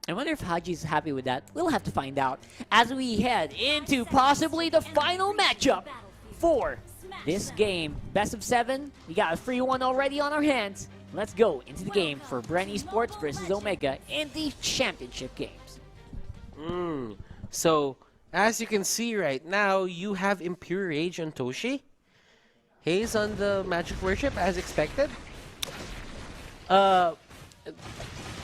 I wonder if Haji's happy with that. We'll have to find out as we head into possibly the final matchup for this game. Best of 7. We got a free one already on our hands. Let's go into the game for Bren Esports versus Omega in the championship games. So, as you can see right now, you have Impure Rage on Toshi. Haze on the Magic Worship, as expected. Well,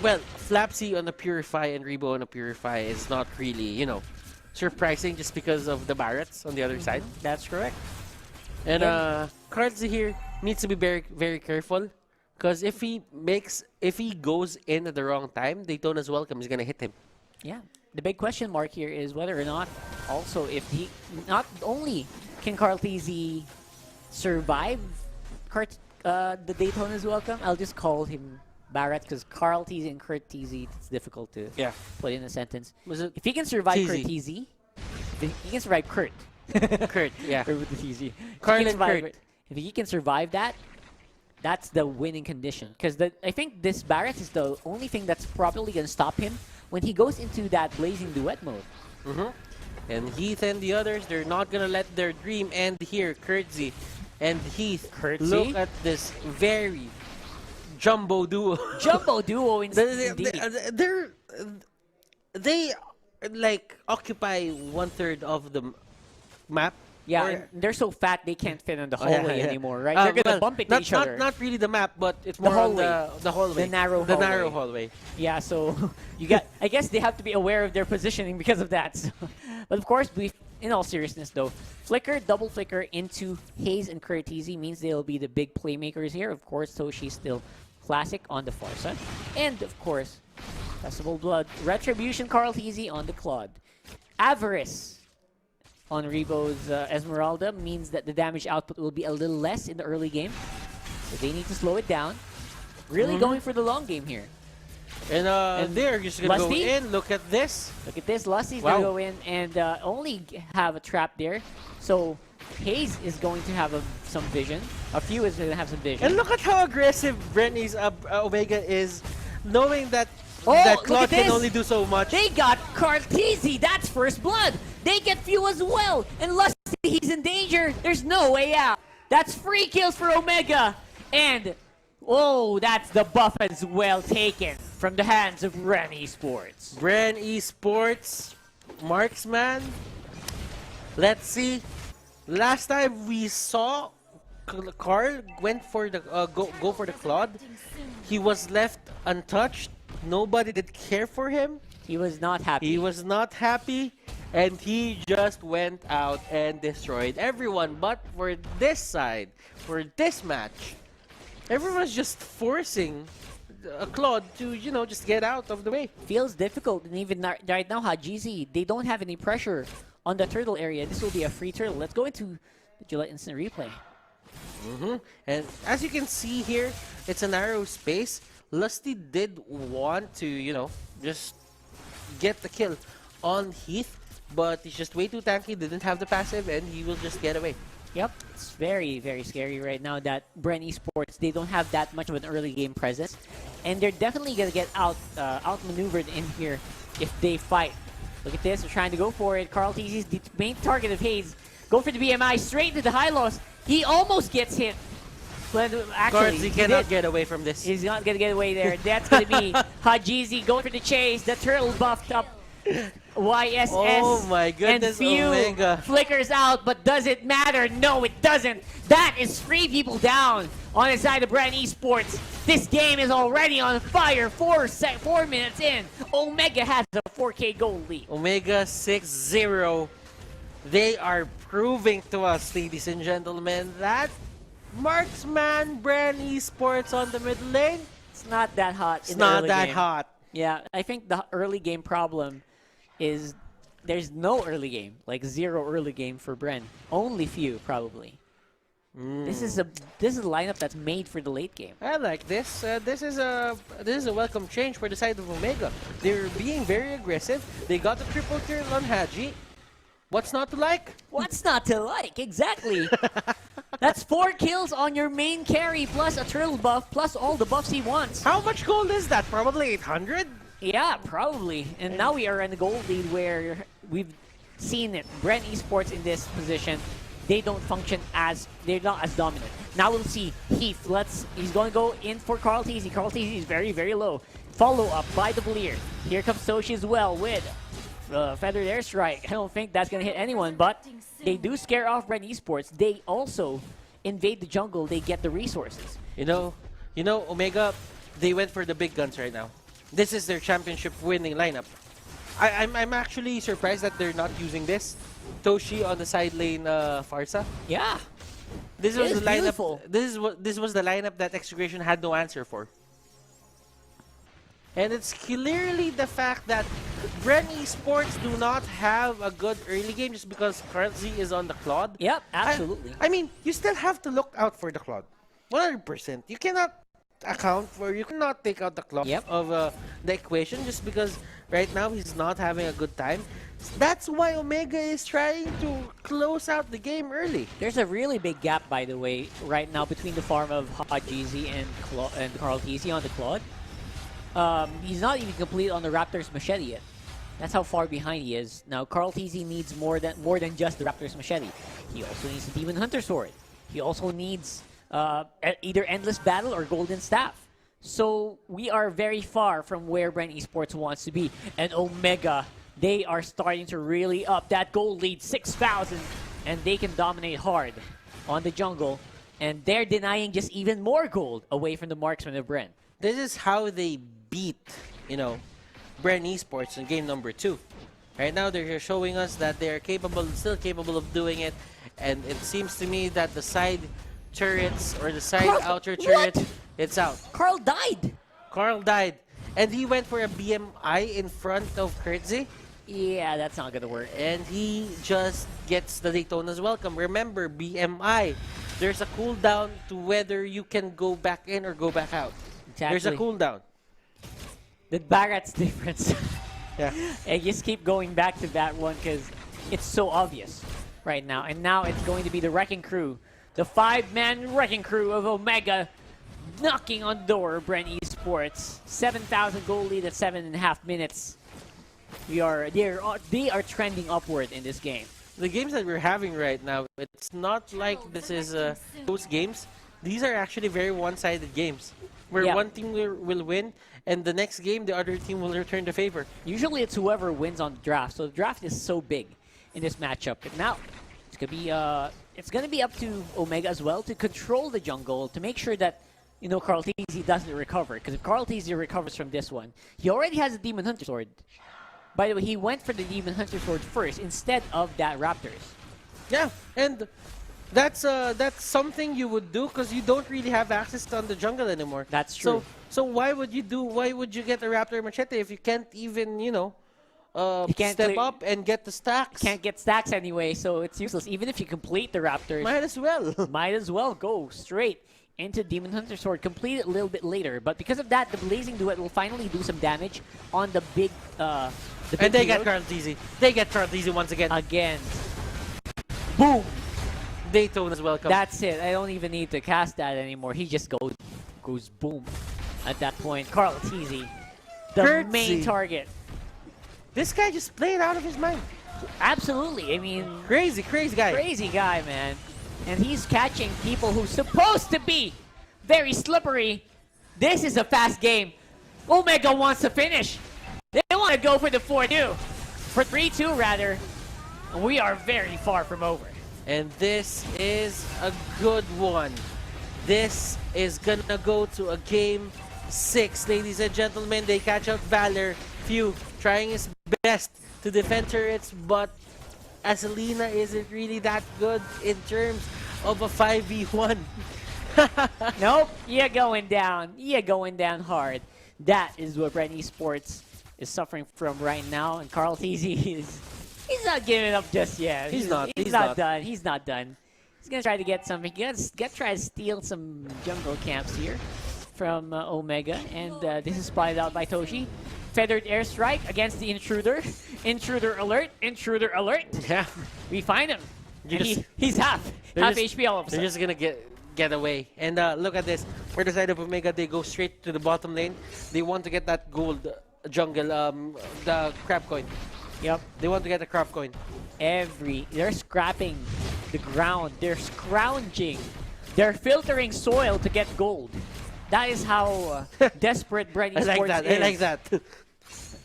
Flapsy on the Purify and Rebo on the Purify is not really, surprising just because of the Barretts on the other side. That's correct. And Cards here needs to be very, very careful. Because if he goes in at the wrong time, Daytona's welcome is gonna hit him. Yeah. The big question mark here is whether or not also if he not only can Carl TZ survive the Daytona's welcome. I'll just call him Barrett because Carl TZ and Kurt TZ, it's difficult to put in a sentence. If he can survive TZ? Kurt TZ, he can survive Kurt. Kurt, yeah. Or with the TZ. Carl and Kurt. If he can survive that, that's the winning condition. Because I think this Barrett is the only thing that's probably going to stop him when he goes into that Blazing Duet mode. And Heath and the others, they're not going to let their dream end here. Kurtzy and Heath, look at this very jumbo duo. Jumbo duo indeed. They like occupy 1/3 of the map. Yeah, and they're so fat they can't fit in the hallway anymore, right? They're gonna bump into each other. Not really the map, but it's more on the hallway. The narrow hallway. The narrow hallway. Yeah, so I guess they have to be aware of their positioning because of that. So. But of course, in all seriousness though, Flicker, double Flicker into Haze and Kurtizi means they'll be the big playmakers here. Of course, Toshi's still classic on the far side. And of course, Festival Blood, Retribution, Carl TZ on the Claude. Avarice on Rebo's Esmeralda means that the damage output will be a little less in the early game. So they need to slow it down. Really going for the long game here. And they're just going to go Lusty? in. Look at this. Look at this. Lusty's going to go in and only have a trap there. So Haze is going to have some vision. A few is going to have some vision. And look at how aggressive Brenny's Omega is, knowing that that Claude can only do so much. They got Cartesi. That's first blood. They get few as well. And Lusty, he's in danger. There's no way out. That's free kills for Omega. And, oh, that's the buff as well taken from the hands of Bren Esports. Bren Esports, marksman. Let's see. Last time we saw Carl went for the go for the Claude. He was left untouched. Nobody did care for him. He was not happy. He was not happy, and he just went out and destroyed everyone. But for this side, for this match, everyone's just forcing a Claude to, just get out of the way. Feels difficult, and even right now, Hajizi, they don't have any pressure on the turtle area. This will be a free turtle. Let's go into the Gillette Instant Replay. And as you can see here, it's a narrow space. Lusty did want to, just get the kill on Heath, but he's just way too tanky, didn't have the passive, and he will just get away. Yep, it's very, very scary right now that Bren Esports, they don't have that much of an early game presence, and they're definitely going to get outmaneuvered in here if they fight. Look at this, they're trying to go for it. Carl TZ's the main target of Haze. Go for the BMI, straight into the high loss. He almost gets hit. But actually, he cannot get away from this. He's not going to get away there. That's going to be Hajizi going for the chase. The turtle buffed up YSS. Oh my goodness, and few Omega. flickers out, but does it matter? No, it doesn't. That is 3 people down on the side of Bren Esports. This game is already on fire. 4 minutes in. Omega has a 4K goal lead. Omega 6-0. They are proving to us, ladies and gentlemen, that marksman Bren Esports on the mid lane, it's not that hot. It's not that hot. Yeah, I think the early game problem is there's no early game, like 0 early game for Bren. Only few, probably. This is a lineup that's made for the late game. I like this. This is a welcome change for the side of Omega. They're being very aggressive. They got the triple kill on Haji. What's not to like? What's not to like? Exactly. That's 4 kills on your main carry, plus a turtle buff, plus all the buffs he wants. How much gold is that? Probably 800? Yeah, probably. And now we are in the gold lead where we've seen it. Bren Esports in this position, they don't function as, they're not as dominant. Now we'll see Heath. He's going to go in for Carl Teasy. Carl Teasy is very, very low. Follow up by the Valier. Here comes Toshi as well with Feathered Airstrike. I don't think that's going to hit anyone, but they do scare off Bren Esports. They also invade the jungle. They get the resources. You know, Omega, they went for the big guns right now. This is their championship winning lineup. I'm actually surprised that they're not using this. Toshi on the side lane, Farsa. Yeah. This It was is the lineup. beautiful. This was the lineup that Execration had no answer for. And it's clearly the fact that Bren Esports do not have a good early game just because currency is on the Claude. Yep, absolutely. I mean, you still have to look out for the Claude. 100%. You cannot you cannot take out the Claude Yep. of the equation just because right now he's not having a good time. That's why Omega is trying to close out the game early. There's a really big gap, by the way, right now between the farm of Hot Jeezy and Carl Teasy on the Claude. He's not even complete on the Raptor's Machete yet. That's how far behind he is. Now, Carl Teasy needs more than just the Raptor's Machete. He also needs the Demon Hunter Sword. He also needs either Endless Battle or Golden Staff. So we are very far from where Bren Esports wants to be. And Omega, they are starting to really up that gold lead, 6,000, and they can dominate hard on the jungle. And they're denying just even more gold away from the marksman of Bren. This is how they beat, Bren Esports in game number 2. Right now, they're showing us that they're still capable of doing it. And it seems to me that the side turrets or the side outer turret, it's out. Carl died! Carl died. And he went for a BMI in front of Kurtzy. Yeah, that's not gonna work. And he just gets the Daytona's welcome. Remember, BMI. There's a cooldown to whether you can go back in or go back out. Exactly. There's a cooldown. The Barat's difference. Yeah. I just keep going back to that one because it's so obvious right now. And now it's going to be the Wrecking Crew. The 5-man Wrecking Crew of Omega knocking on the door of Bren Esports. 7,000 goal lead at 7.5 minutes. They are trending upward in this game. The games that we're having right now, it's not like this is those games. These are actually very one-sided games. Where one team will win, and the next game, the other team will return the favor. Usually it's whoever wins on the draft. So the draft is so big in this matchup. But now, it's gonna be up to Omega as well to control the jungle, to make sure that, Carl Teasy doesn't recover. Because if Carl Teasy recovers from this one, he already has a Demon Hunter Sword. By the way, he went for the Demon Hunter Sword first instead of that Raptors. Yeah, and that's something you would do because you don't really have access on the jungle anymore. That's true. So why would you get a Raptor Machete if you can't even, step up and get the stacks? Can't get stacks anyway, so it's useless. Even if you complete the Raptors, Might as well. might as well go straight into Demon Hunter Sword. Complete it a little bit later, but because of that, the Blazing Duet will finally do some damage on the big. And they get Carl Teasy. They get Carl Teasy once again. Again. Boom! Daytona's welcome. That's it. I don't even need to cast that anymore. He just goes boom at that point. Carl Teasy, the Kurtzy. main target. This guy just played out of his mind. Absolutely. I mean, Crazy guy. crazy guy, man. And he's catching people who's supposed to be very slippery. This is a fast game. Omega wants to finish. They want to go for the 4-2. For 3-2, rather. And we are very far from over. And this is a good one. This is gonna go to a game 6, ladies and gentlemen. They catch out Valor. Few trying his best to defend turrets, but Azelina isn't really that good in terms of a 5v1. Nope, you're going down. You're going down hard. That is what Bren Esports is suffering from right now. And Carl Teasy he's not giving up just yet. He's not done. He's not done. He's gonna try to get something. He's gonna try to steal some jungle camps here from Omega. And this is spotted out by Toshi. Feathered airstrike against the intruder. Intruder alert. Intruder alert. Yeah. We find him. You And just- he's half HP all of a They're sudden. just gonna get away. And look at this. For the side of Omega, they go straight to the bottom lane. They want to get that gold jungle, the crab coin. Yep. They want to get the crab coin. They're scrapping the ground. They're scrounging. They're filtering soil to get gold. That is how desperate Bren I Esports like that. is. I like that. That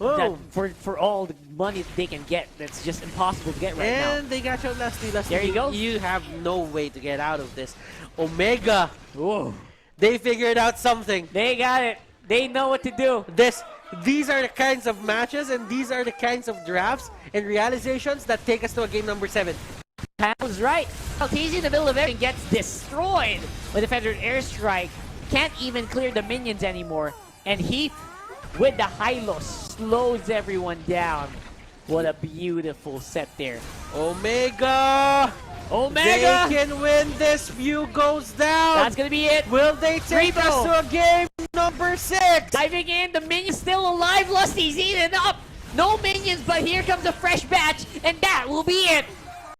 Oh. for all the money that they can get, that's just impossible to get right now. And they got you lastly. There you go. You have no way to get out of this. Omega, Whoa. they figured out something. They got it. They know what to do. These are the kinds of matches and these are the kinds of drafts and realizations that take us to a game number 7. Pat was right. TZ in the middle of everything gets destroyed with a feathered airstrike. Can't even clear the minions anymore. And Heath, with the high-low, slows everyone down. What a beautiful set there. Omega! Omega! They can win this. View goes down. That's gonna be it. Will they take Repo. us to a game number 6? Diving in, the minion's still alive. Lusty's eaten up. No minions, but here comes a fresh batch, and that will be it.